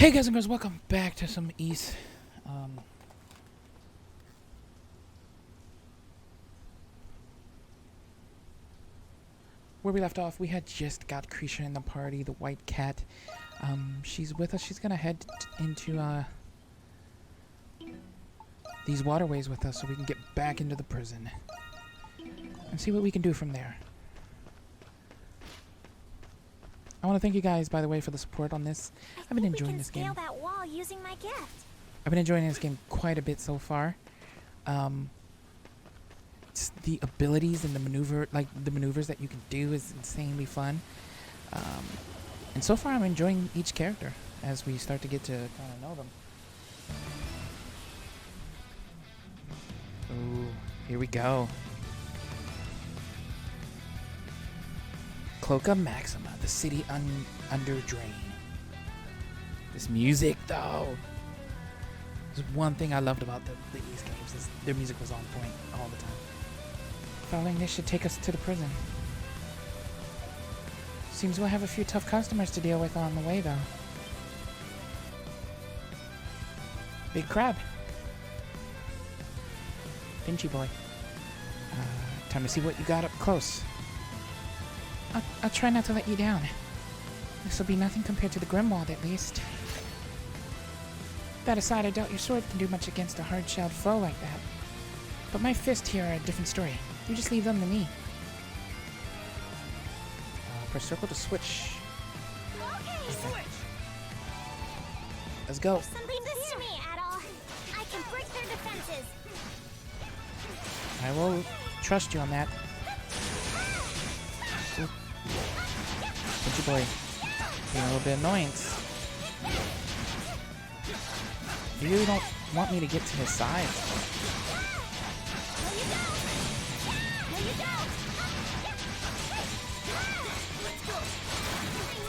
Hey guys and girls, welcome back to some East. Where we left off, we had just got Krisha in the party, the white cat. She's with us. She's gonna head into these waterways with us so we can get back into the prison and see what we can do from there. I want to thank you guys, by the way, for the support on this. I've been enjoying this game. That wall using my gift. I've been enjoying this game quite a bit so far. It's the abilities and the maneuvers that you can do is insanely fun. And so far, I'm enjoying each character as we start to get to kind of know them. Ooh, here we go. Cloaca Maxima, the city under drain. This music, though. There's one thing I loved about these games is their music was on point all the time. Following this should take us to the prison. Seems we'll have a few tough customers to deal with on the way, though. Big crab. Pinchy boy. Time to see what you got up close. I'll try not to let you down. This will be nothing compared to the Grimwald, at least. That aside, I doubt your sword can do much against a hard-shelled foe like that. But my fists here are a different story. You just leave them to me. Press circle to switch. Okay, switch. Let's go. Leave this to me, Adol. I can break their defenses. I will trust you on that. Pinchy boy. Being a little bit annoying. You really don't want me to get to his side. No, you don't. Let's go.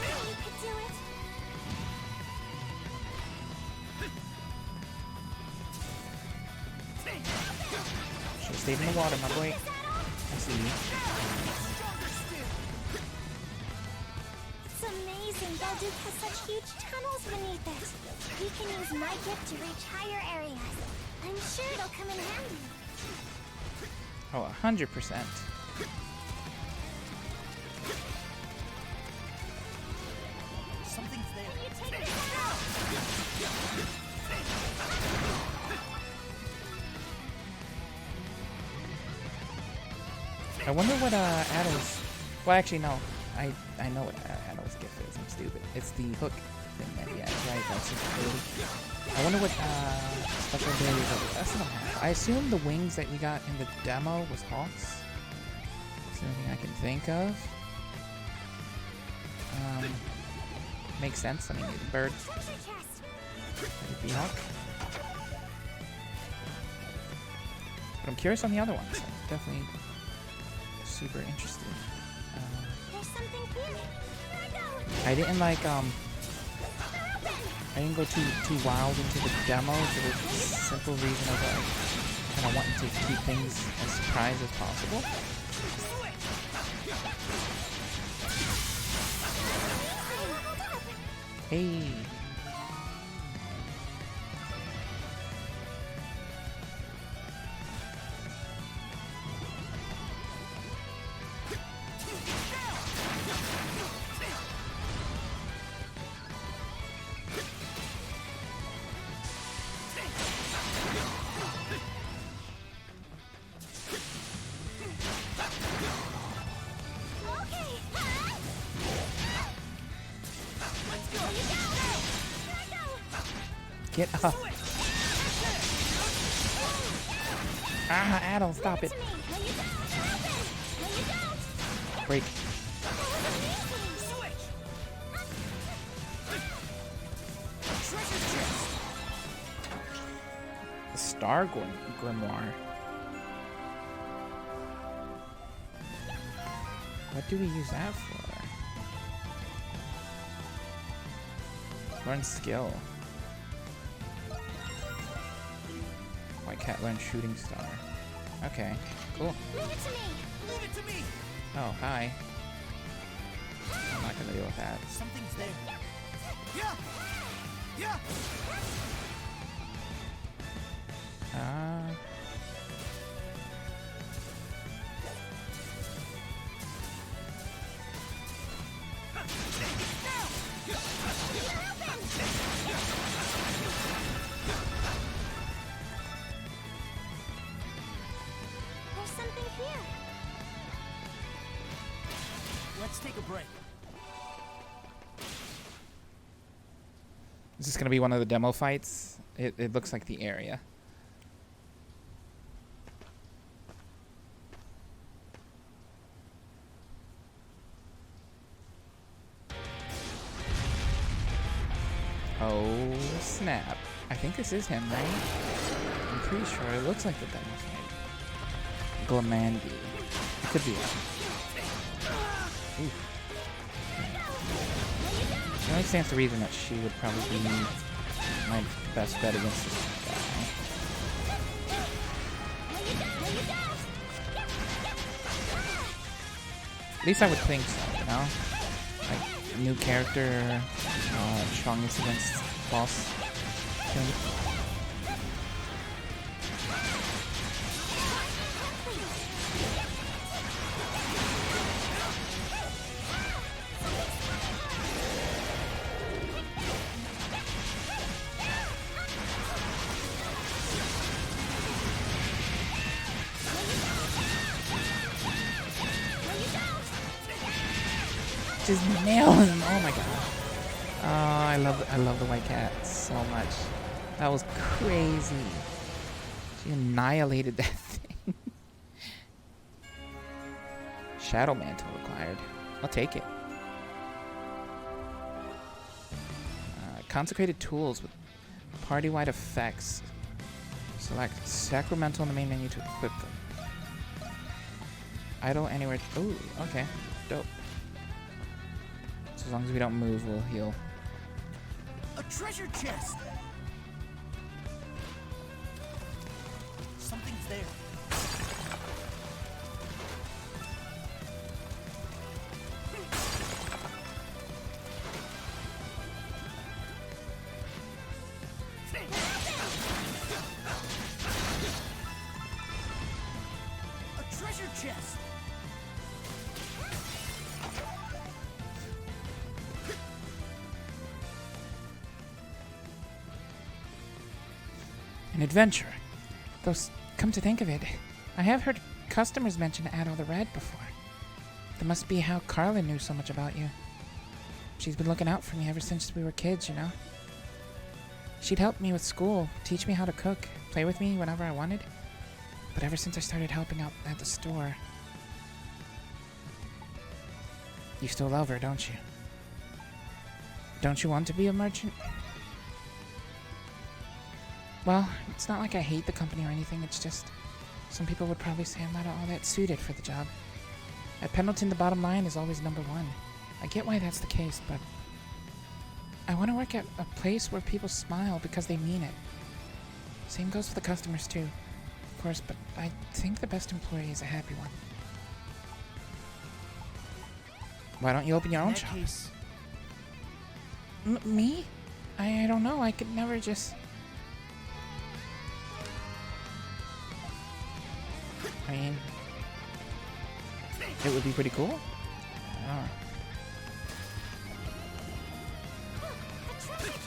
I knew you could do it. Should've stayed in the water, my boy. I see you. It's amazing Belduke has such huge tunnels beneath it. We can use my gift to reach higher areas. I'm sure it'll come in handy. Oh, 100%. Something's there. You take this out. I wonder what Adol's... Well, actually, no. I know what Adol's gift is. I'm stupid. It's the hook thing that he has, right? That's his ability. I wonder what special abilities are the rest of them have. I assume the wings that we got in the demo was hawks. That's the only thing I can think of. Makes sense. I mean, the bird. Maybe hawk. But I'm curious on the other ones. I'm definitely super interested. There's something here. I didn't like I didn't go too wild into the demo for the simple reason of kind of wanting to keep things as surprise as possible. Hey. Get up. Ah, Adol, stop it. Break. The Star Grimoire. What do we use that for? Learn skill. White cat learn shooting star. Okay, cool. Leave it to me. Leave it to me. Oh, hi. I'm not gonna deal with that. Something's there. There's something here. Let's take a break. Is this gonna be one of the demo fights? It looks like the area. Oh snap. I think this is him, right? I'm pretty sure it looks like the demo fight. Glamandi. It could be him. Oof. That only stands to reason that she would probably be my best bet against this guy. At least I would think so, you know? Like, new character, strongest against boss. Just nailing him. Oh my god. Oh, I love the white cat so much. That was crazy. She annihilated that thing. Shadow Mantle required. I'll take it. Consecrated tools with party-wide effects. Select Sacramental in the main menu to equip them. Idle anywhere. Ooh, okay. Dope. So as long as we don't move, we'll heal. A treasure chest. Something's there. A treasure chest. An adventure. Though, come to think of it, I have heard customers mention Adol the Red before. That must be how Carla knew so much about you. She's been looking out for me ever since we were kids, you know? She'd help me with school, teach me how to cook, play with me whenever I wanted. But ever since I started helping out at the store... You still love her, don't you? Don't you want to be a merchant? Well, it's not like I hate the company or anything, it's just... Some people would probably say I'm not all that suited for the job. At Pendleton, the bottom line is always number one. I get why that's the case, but... I want to work at a place where people smile because they mean it. Same goes for the customers, too. Of course, but I think the best employee is a happy one. Why don't you open your own shop? Me? I don't know, I could never just... I mean, it would be pretty cool. I don't know. A treasure chest.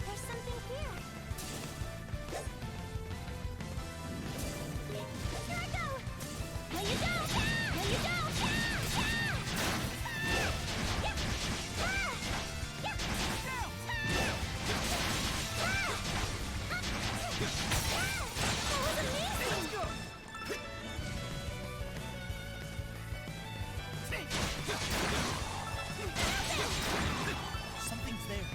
There's something here. Here I go. There you go. There you go. Something's there.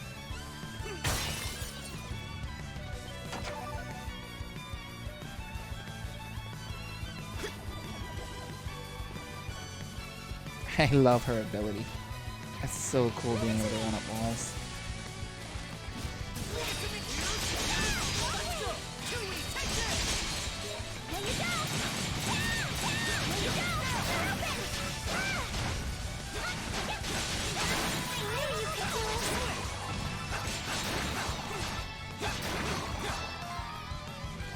I love her ability. That's so cool being able to run up walls. There you go. There you go.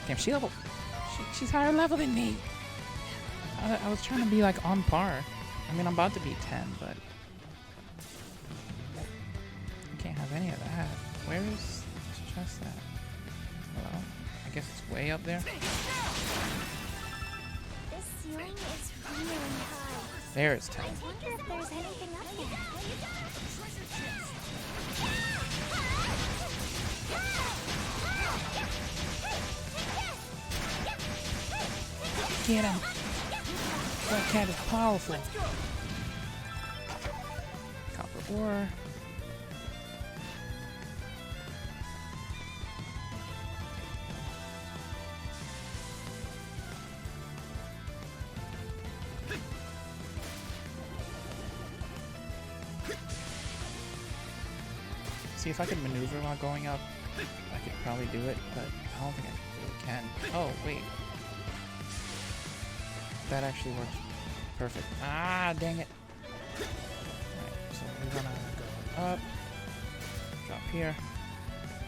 Damn, she's higher level than me. I was trying to be like on par. I mean, I'm about to be 10, but I can't have any of that. Where is this chest at? Hello? I guess it's way up there. This ceiling is really high. There's 10. I wonder if there's anything up there. Get him! That cat is powerful. Copper ore. See, if I could maneuver while going up, I could probably do it, but I don't think I really can. Oh, wait. That actually works perfect. Ah, dang it. Alright, so we're gonna go up, drop here,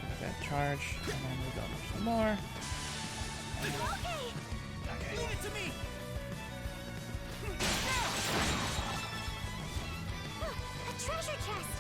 let that charge, and then we go up some more. Okay. Leave it to me. A treasure chest!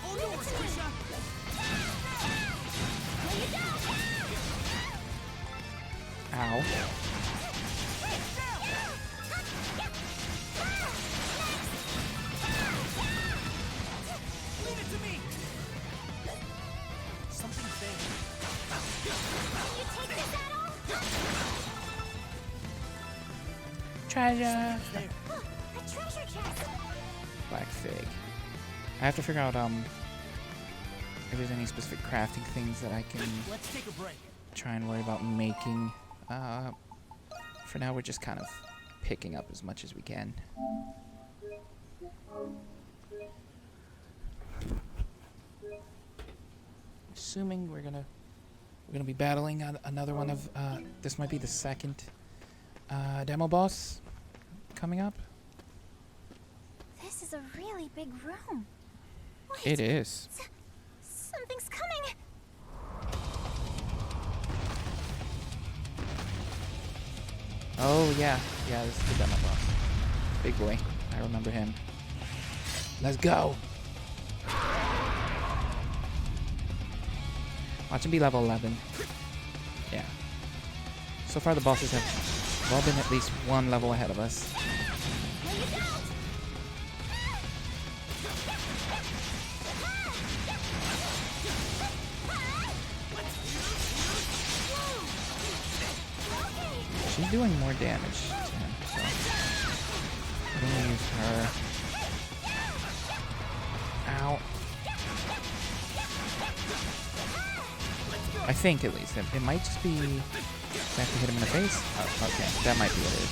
Oh no, Trisha. Ow. Leave it to me. Something's there. Can you take this at all? Treasure! There. A treasure chest! Black fig. I have to figure out if there's any specific crafting things that I can Let's take a break. try and worry about making. For now, we're just kind of picking up as much as we can. Assuming we're gonna be battling another one of this might be the second demo boss coming up. This is a really big room. Wait, It is. something's coming! Oh yeah, this is the demo boss. Big boy. I remember him. Let's go. Watch him be level 11. Yeah. So far the bosses have all been at least one level ahead of us. She's doing more damage to him, so I'm gonna use her. Ow. I think at least. It might just be I have to hit him in the face. Oh, okay. That might be what it is.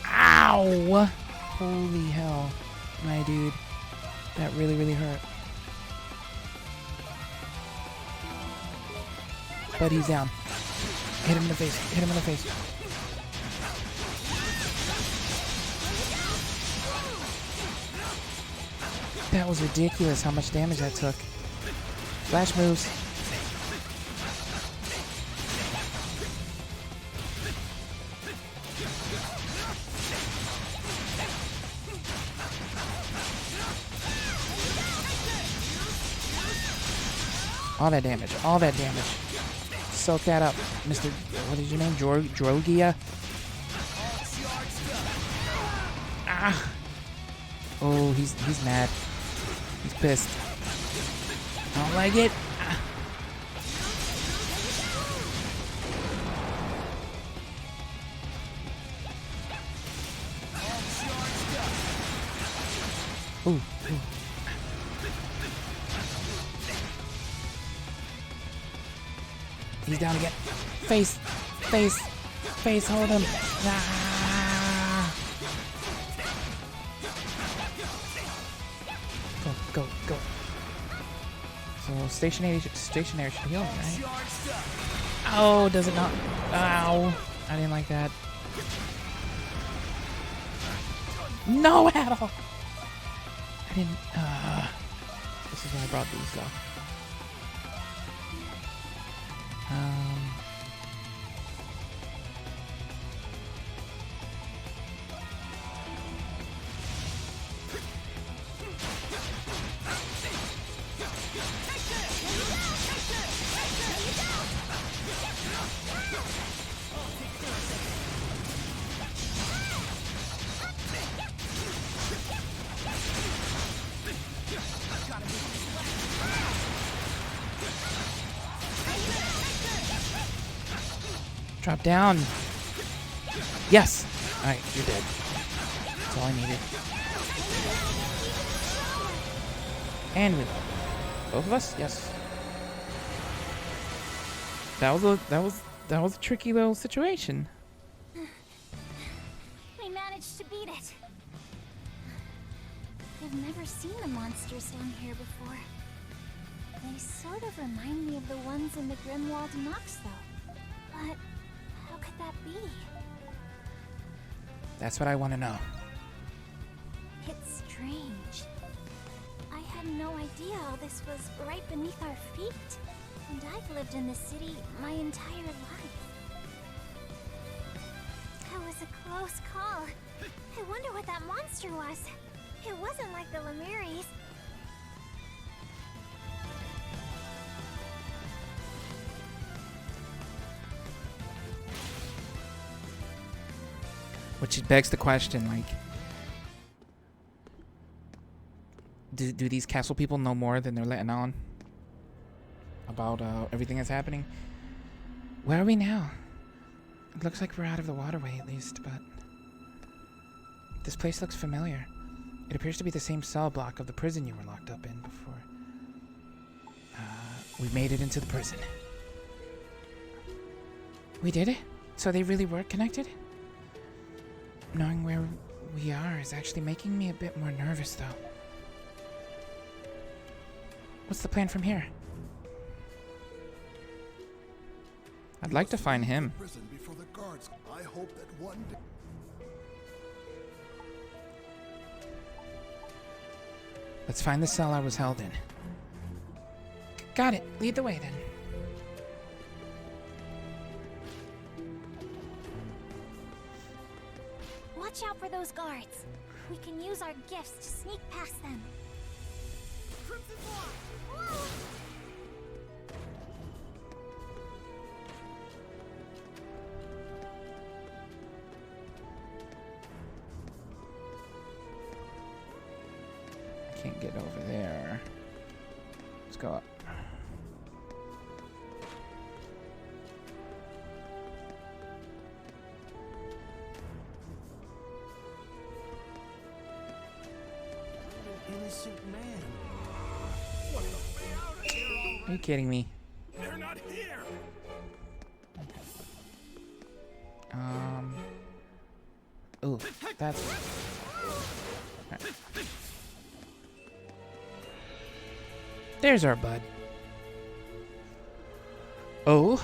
Ow! Holy hell. My dude. That really, really hurt. But he's down. Hit him in the face. Hit him in the face. That was ridiculous how much damage that took. Flash moves. All that damage. All that damage. Soak that up, Mr. What is your name? Drogia? Ah! Oh, he's mad. He's pissed. I don't like it. Ah. Ooh, ooh. He's down again. Face, face, face, hold him. Ah. Go, go, go. So stationary should heal him, right? Oh, does it not? Ow. I didn't like that. No, at all. I didn't. This is why I brought these though. Drop down. Yes. All right, you're dead. That's all I needed. And we both of us. Yes. That was a tricky little situation. We managed to beat it. I've never seen the monsters down here before. They sort of remind me of the ones in the Grimwald Nox, though. But how could that be? That's what I want to know. It's strange. I had no idea all this was right beneath our feet. And I've lived in this city my entire life. That was a close call. I wonder what that monster was. It wasn't like the Lemiris. Which begs the question, like, do these castle people know more than they're letting on about everything that's happening? Where are we now? It looks like we're out of the waterway, at least, but this place looks familiar. It appears to be the same cell block of the prison you were locked up in before. We made it into the prison. We did it? So they really were connected? Knowing where we are is actually making me a bit more nervous, though. What's the plan from here? I'd like to find him. Prison before the guards. I hope that one day. Let's find the cell I was held in. Got it. Lead the way, then. Watch out for those guards. We can use our gifts to sneak past them. Crimson Blood! Whoa! I can't get over there. Let's go up. Innocent man. Are you kidding me? They're not here. Ooh, that's... Right. There's our bud. Oh?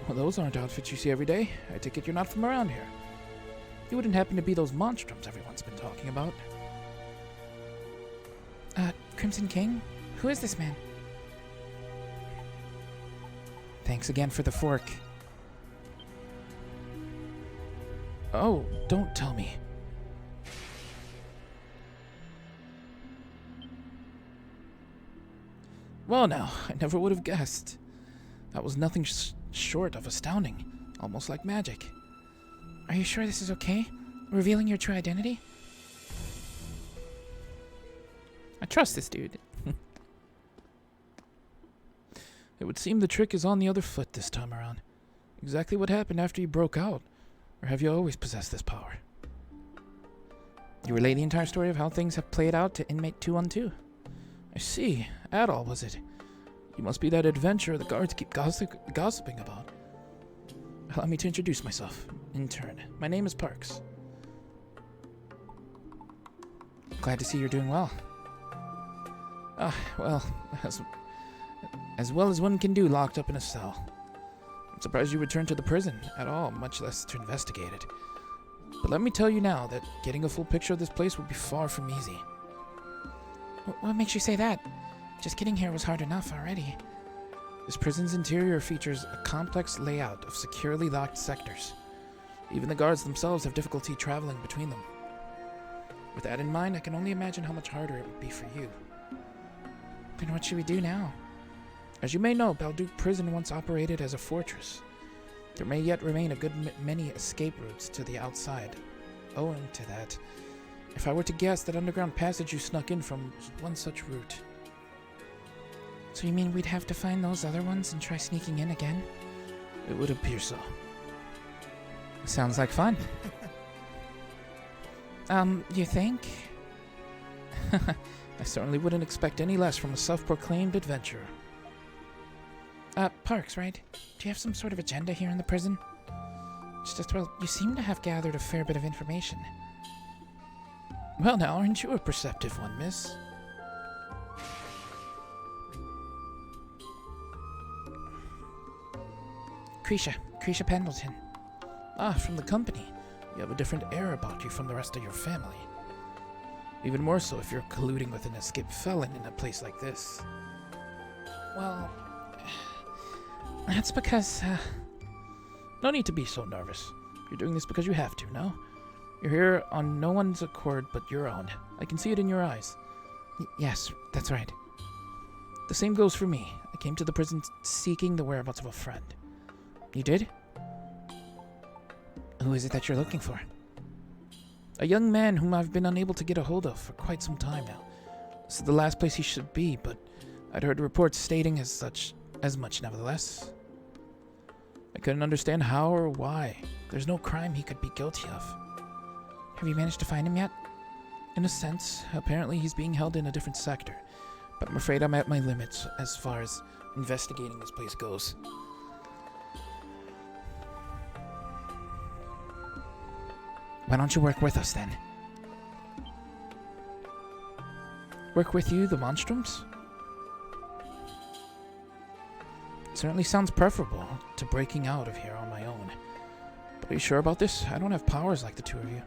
Well, those aren't outfits you see every day. I take it you're not from around here. You wouldn't happen to be those monstrums everyone's been talking about. Crimson King? Who is this man? Thanks again for the fork. Oh, don't tell me. Well now, I never would have guessed. That was nothing short of astounding. Almost like magic. Are you sure this is okay? Revealing your true identity? I trust this dude. It would seem the trick is on the other foot this time around. Exactly what happened after you broke out? Or have you always possessed this power? You relay the entire story of how things have played out to inmate 212. I see. Adol, was it? You must be that adventurer the guards keep gossiping about. Allow me to introduce myself. In turn, my name is Parks. Glad to see you're doing well. Well, as well as one can do locked up in a cell. I'm surprised you returned to the prison at all, much less to investigate it. But let me tell you now that getting a full picture of this place will be far from easy. What makes you say that? Just getting here was hard enough already. This prison's interior features a complex layout of securely locked sectors. Even the guards themselves have difficulty traveling between them. With that in mind, I can only imagine how much harder it would be for you. Then what should we do now? As you may know, Balduke Prison once operated as a fortress. There may yet remain a good many escape routes to the outside. Owing to that, if I were to guess, that underground passage you snuck in from was one such route. So you mean we'd have to find those other ones and try sneaking in again? It would appear so. Sounds like fun. You think? I certainly wouldn't expect any less from a self-proclaimed adventurer. Parks, right? Do you have some sort of agenda here in the prison? It's just, well, you seem to have gathered a fair bit of information. Well now, aren't you a perceptive one, miss? Krisha Pendleton. Ah, from the company. You have a different air about you from the rest of your family. Even more so if you're colluding with an escaped felon in a place like this. Well, that's because, no need to be so nervous. You're doing this because you have to, no? You're here on no one's accord but your own. I can see it in your eyes. Yes, that's right. The same goes for me. I came to the prison seeking the whereabouts of a friend. You did? Who is it that you're looking for? A young man whom I've been unable to get a hold of for quite some time now. This is the last place he should be, but I'd heard reports stating as much nevertheless. I couldn't understand how or why. There's no crime he could be guilty of. Have you managed to find him yet? In a sense, apparently he's being held in a different sector, but I'm afraid I'm at my limits as far as investigating this place goes. Why don't you work with us then? Work with you, the Monstrums? Certainly sounds preferable to breaking out of here on my own. But are you sure about this? I don't have powers like the two of you.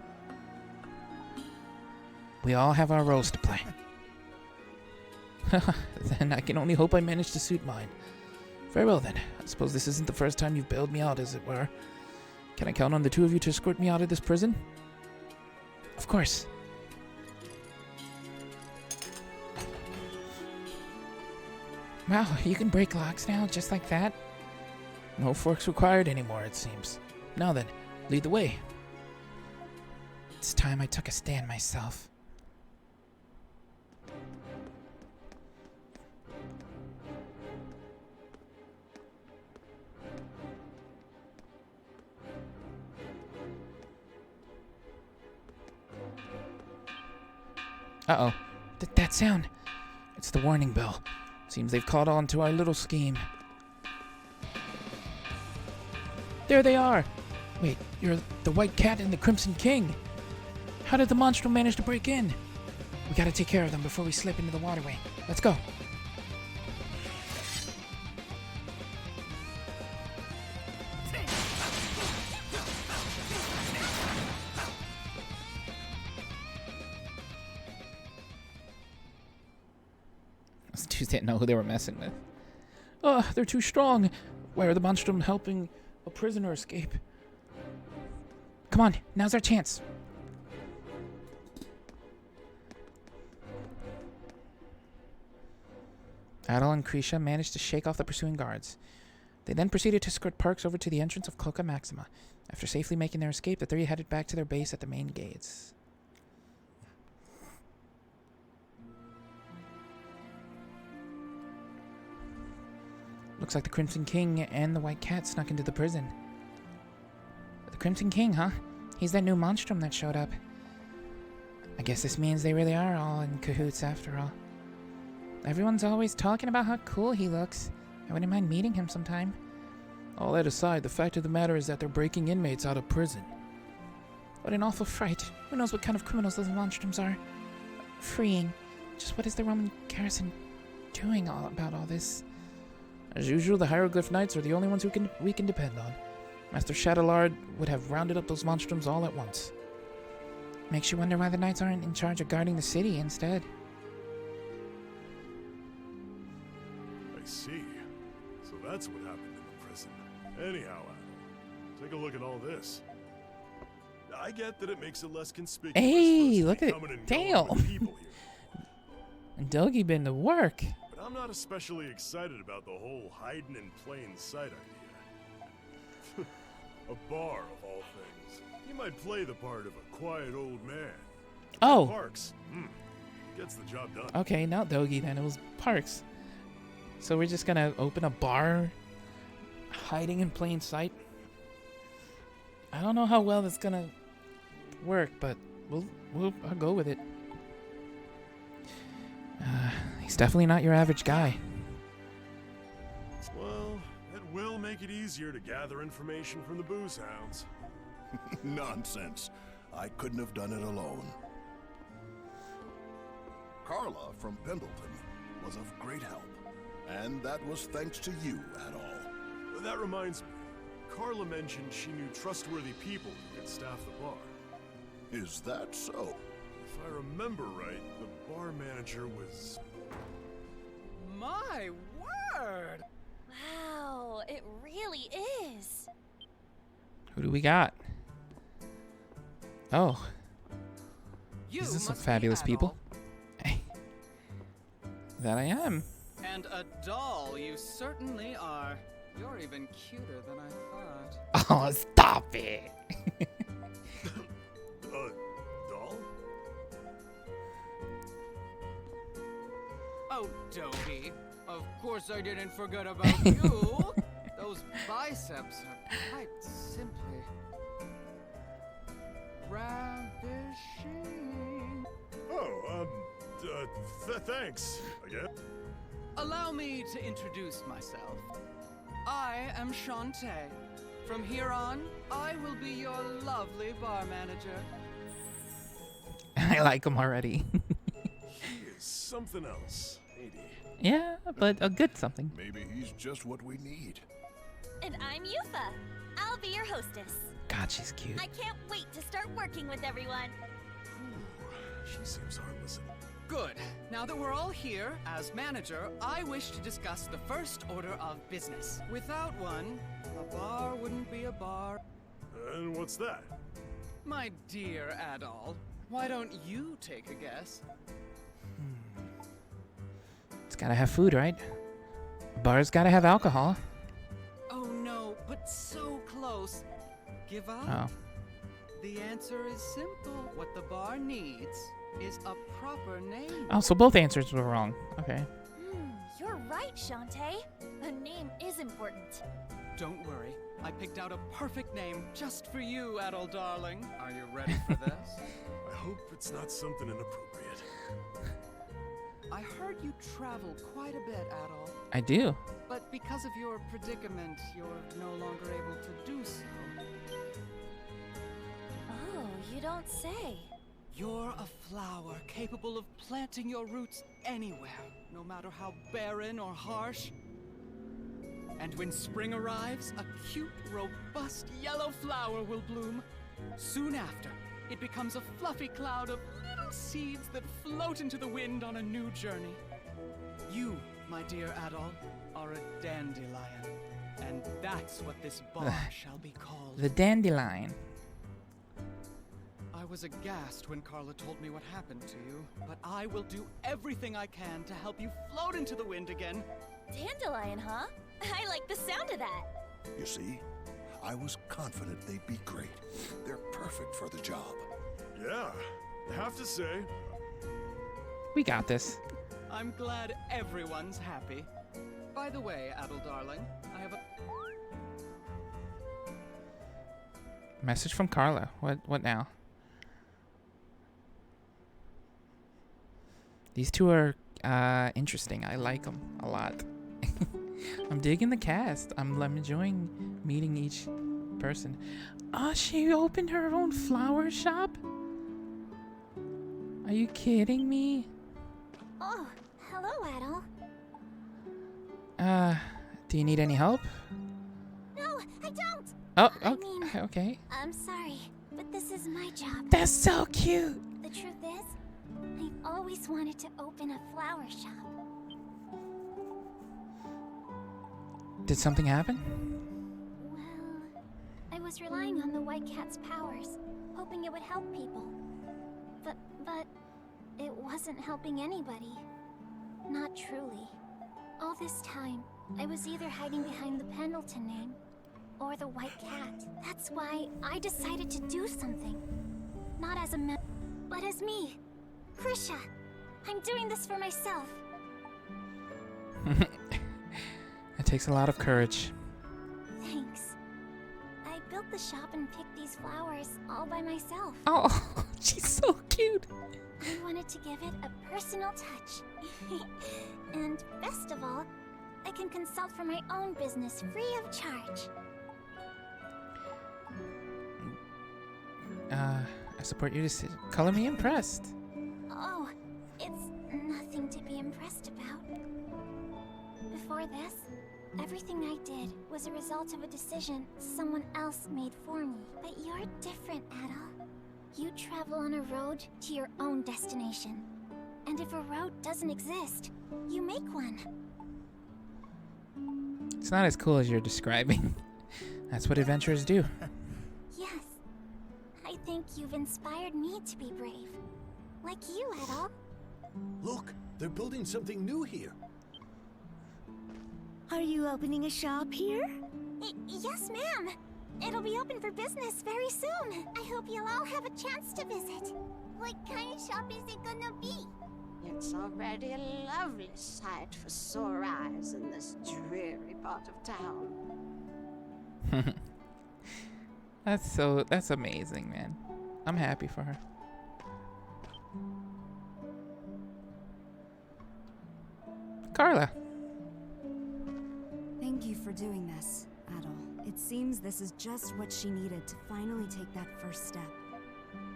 We all have our roles to play. Then I can only hope I manage to suit mine. Very well then. I suppose this isn't the first time you've bailed me out, as it were. Can I count on the two of you to escort me out of this prison? Of course. Wow, you can break locks now, just like that? No forks required anymore, it seems. Now then, lead the way. It's time I took a stand myself. Uh-oh. That sound. It's the warning bell. Seems they've caught on to our little scheme. There they are! Wait, you're the White Cat and the Crimson King. How did the Monstrum manage to break in? We gotta take care of them before we slip into the waterway. Let's go. Those dudes didn't know who they were messing with. They're too strong. Why are the Monstrum helping a prisoner escape? Come on, now's our chance. Adol and Krisha managed to shake off the pursuing guards. They then proceeded to escort Parks over to the entrance of Cloaca Maxima. After safely making their escape, the three headed back to their base at the main gates. Looks like the Crimson King and the White Cat snuck into the prison. The Crimson King, huh? He's that new monstrum that showed up. I guess this means they really are all in cahoots after all. Everyone's always talking about how cool he looks. I wouldn't mind meeting him sometime. All that aside, the fact of the matter is that they're breaking inmates out of prison. What an awful fright. Who knows what kind of criminals those monstrums are? Freeing. Just what is the Roman garrison doing about all this? As usual, the Hieroglyph Knights are the only ones we can depend on. Master Shadowlard would have rounded up those monstrums all at once. Makes you wonder why the knights aren't in charge of guarding the city instead. I see. So that's what happened in the prison. Anyhow, Adol, take a look at all this. I get that it makes it less conspicuous. Hey, look at it. Coming and Damn. going with people here. And Dougie been to work. But I'm not especially excited about the whole hiding in plain sight idea. A bar, of all things. He might play the part of a quiet old man. Oh. Parks, gets the job done. Okay, not Dougie then. It was Parks. So we're just gonna open a bar, hiding in plain sight. I don't know how well that's gonna work, but I'll go with it. He's definitely not your average guy. Well, it will make it easier to gather information from the booze hounds. Nonsense. I couldn't have done it alone. Carla from Pendleton was of great help. And that was thanks to you, Adol. That reminds me. Carla mentioned she knew trustworthy people who could staff the bar. Is that so? If I remember right, the bar manager was... My word! Wow, it really is. Who do we got? Oh, You these are some must be fabulous people. Adol. That I am. And a doll you certainly are. You're even cuter than I thought. Oh, stop it. doll? Oh, Dobie. Of course I didn't forget about you. Those biceps are quite simply ravishing. Oh, thanks, again. Allow me to introduce myself. I am Shantae. From here on, I will be your lovely bar manager. I like him already. He is something else, ain't he? Yeah, but a good something. Maybe he's just what we need. And I'm Yufa. I'll be your hostess. God, she's cute. I can't wait to start working with everyone. She seems harmless. Good. Now that we're all here, as manager, I wish to discuss the first order of business. Without one, a bar wouldn't be a bar. And what's that? My dear Adol, why don't you take a guess? It's gotta have food, right? Bar's gotta have alcohol. Oh no, but so close. Give up? Oh. The answer is simple. What the bar needs is a proper name. Oh, so both answers were wrong. Okay. You're right, Shantae. A name is important. Don't worry. I picked out a perfect name just for you, Adol darling. Are you ready for this? I hope it's not something inappropriate. I heard you travel quite a bit, Adol. I do. But because of your predicament, you're no longer able to do so. Oh, you don't say. You're a flower capable of planting your roots anywhere, no matter how barren or harsh. And when spring arrives, a cute, robust yellow flower will bloom. Soon after, it becomes a fluffy cloud of little seeds that float into the wind on a new journey. You, my dear Adol, are a dandelion. And that's what this bar shall be called. The dandelion. I was aghast when Carla told me what happened to you, but I will do everything I can to help you float into the wind again. Dandelion, huh? I like the sound of that. You see, I was confident they'd be great. They're perfect for the job. Yeah, I have to say. We got this. I'm glad everyone's happy. By the way, Adol darling, I have a... Message from Carla. What now? These two are interesting. I like them a lot. I'm digging the cast. I'm enjoying meeting each person. Oh, she opened her own flower shop? Are you kidding me? Oh, hello, Adol. Do you need any help? No, I don't! Oh, I mean, okay. I'm sorry, but this is my job. That's so cute. The truth is, I've always wanted to open a flower shop. Did something happen? Well, I was relying on the White Cat's powers, hoping it would help people. But it wasn't helping anybody. Not truly. All this time, I was either hiding behind the Pendleton name or the White Cat. That's why I decided to do something. Not as a but as me, Krisha. I'm doing this for myself. It takes a lot of courage. Thanks. I built the shop and picked these flowers all by myself. Oh, she's so cute. I wanted to give it a personal touch. And best of all, I can consult for my own business free of charge. I support your decision. Color me impressed. Oh, it's nothing to be impressed about. Before this, everything I did was a result of a decision someone else made for me. But you're different, Adol. You travel on a road to your own destination. And if a road doesn't exist, you make one. It's not as cool as you're describing. That's what adventurers do. Yes. I think you've inspired me to be brave. Like you, Adol. Look, they're building something new here. Are you opening a shop here? Yes, ma'am. It'll be open for business very soon. I hope you'll all have a chance to visit. What kind of shop is it gonna be? It's already a lovely sight for sore eyes in this dreary part of town. That's amazing, man. I'm happy for her. Carla. Thank you for doing this, Adol. It seems this is just what she needed to finally take that first step.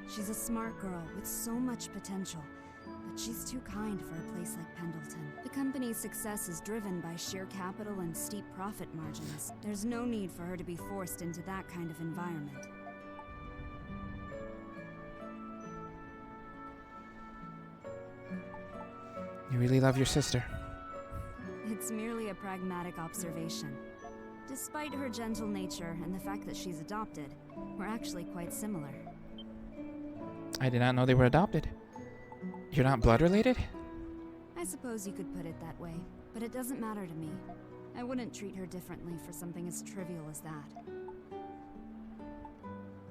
She's a smart girl with so much potential, but she's too kind for a place like Pendleton. The company's success is driven by sheer capital and steep profit margins. There's no need for her to be forced into that kind of environment. You really love your sister. It's merely a pragmatic observation. Despite her gentle nature and the fact that she's adopted, we're actually quite similar. I did not know they were adopted. You're not blood related? I suppose you could put it that way, but it doesn't matter to me. I wouldn't treat her differently for something as trivial as that.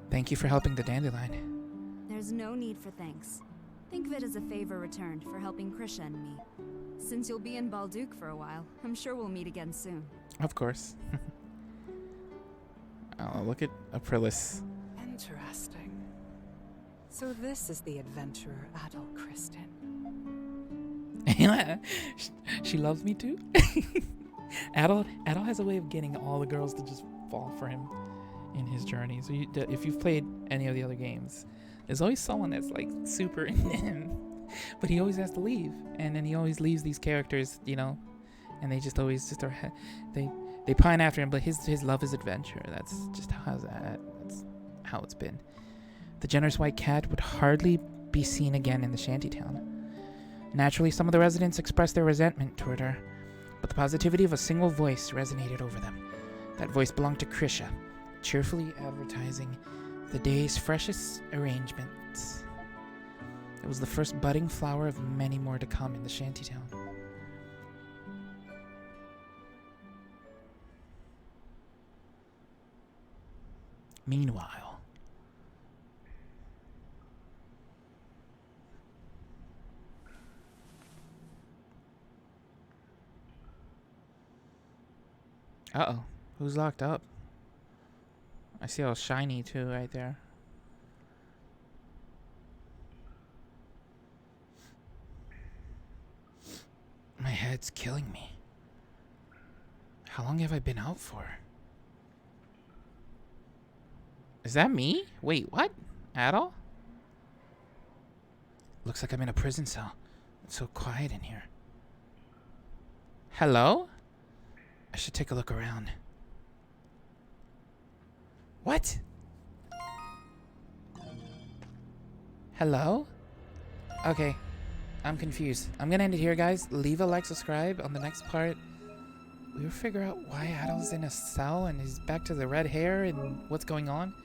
Thank you for helping the dandelion. There's no need for thanks. Think of it as a favor returned for helping Krisha and me. Since you'll be in Balduke for a while, I'm sure we'll meet again soon. Of course. Oh, look at Aprilis. Interesting. So this is the adventurer Adol Kristen. She loves me too. Adol has a way of getting all the girls to just fall for him in his journey. So if you've played any of the other games, there's always someone that's like super into him, but he always has to leave, and then he always leaves these characters, you know, and they just always just are they pine after him. But his love is adventure. That's just that's how it's been. The generous white cat would hardly be seen again in the shantytown. Naturally, some of the residents expressed their resentment toward her, but the positivity of a single voice resonated over them. That voice belonged to Krisha, cheerfully advertising the day's freshest arrangements. It was the first budding flower of many more to come in the shantytown. Meanwhile, uh-oh, who's locked up? I see all shiny too right there. head's killing me. How long have I been out for? Is that me? Wait, what? Adol? Looks like I'm in a prison cell. It's so quiet in here. Hello? I should take a look around. What? Hello? Okay. I'm confused. I'm gonna end it here, guys. Leave a like, subscribe. On the next part, we'll figure out why Adol's in a cell and he's back to the red hair and what's going on.